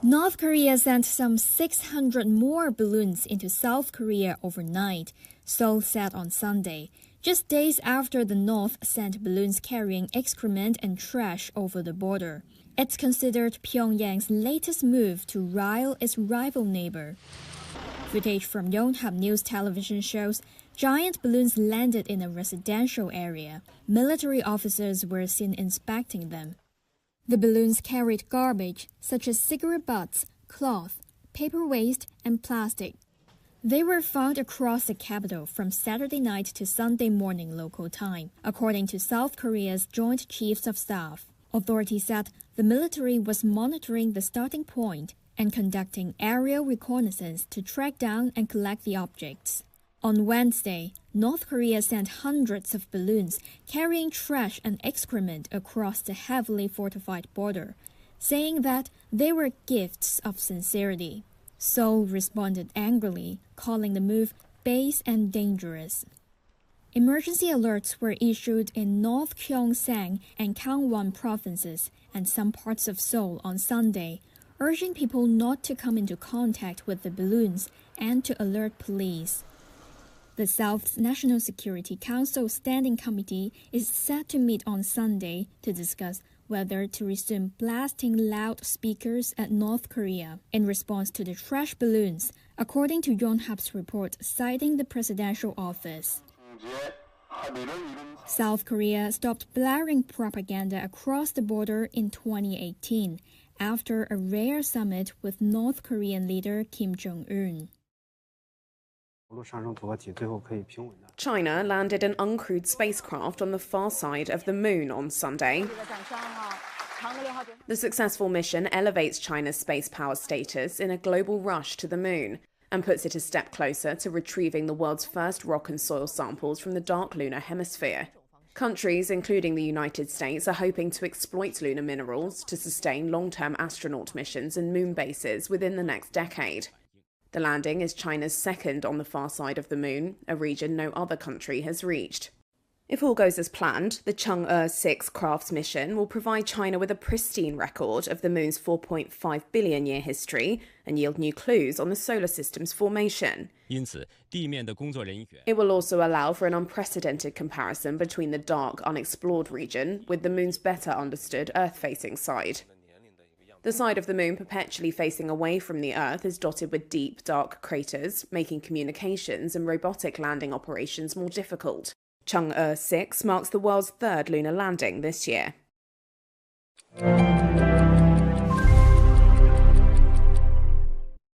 North Korea sent some 600 more balloons into South Korea overnight, Seoul said on Sunday, just days after the North sent balloons carrying excrement and trash over the border. It's considered Pyongyang's latest move to rile its rival neighbor. Footage from Yonhap News television shows giant balloons landed in a residential area. Military officers were seen inspecting them. The balloons carried garbage such as cigarette butts, cloth, paper waste, and plastic. They were found across the capital from Saturday night to Sunday morning local time, according to South Korea's Joint Chiefs of Staff. Authorities said the military was monitoring the starting point and conducting aerial reconnaissance to track down and collect the objects. On Wednesday, North Korea sent hundreds of balloons carrying trash and excrement across the heavily fortified border, saying that they were gifts of sincerity. Seoul responded angrily, calling the move base and dangerous. Emergency alerts were issued in North Gyeongsang and Gangwon provinces and some parts of Seoul on Sunday, urging people not to come into contact with the balloons and to alert police. The South's National Security Council Standing Committee is set to meet on Sunday to discuss whether to resume blasting loudspeakers at North Korea in response to the trash balloons, according to Yonhap's report citing the presidential office. South Korea stopped blaring propaganda across the border in 2018 after a rare summit with North Korean leader Kim Jong-un. China landed an uncrewed spacecraft on the far side of the moon on Sunday. The successful mission elevates China's space power status in a global rush to the moon and puts it a step closer to retrieving the world's first rock and soil samples from the dark lunar hemisphere. Countries, including the United States, are hoping to exploit lunar minerals to sustain long-term astronaut missions and moon bases within the next decade. The landing is China's second on the far side of the moon, a region no other country has reached. If all goes as planned, the Chang'e 6 crafts mission will provide China with a pristine record of the moon's 4.5 billion year history and yield new clues on the solar system's formation. It will also allow for an unprecedented comparison between the dark, unexplored region with the moon's better understood Earth-facing side. The side of the moon perpetually facing away from the Earth is dotted with deep, dark craters, making communications and robotic landing operations more difficult. Chang'e 6 marks the world's third lunar landing this year.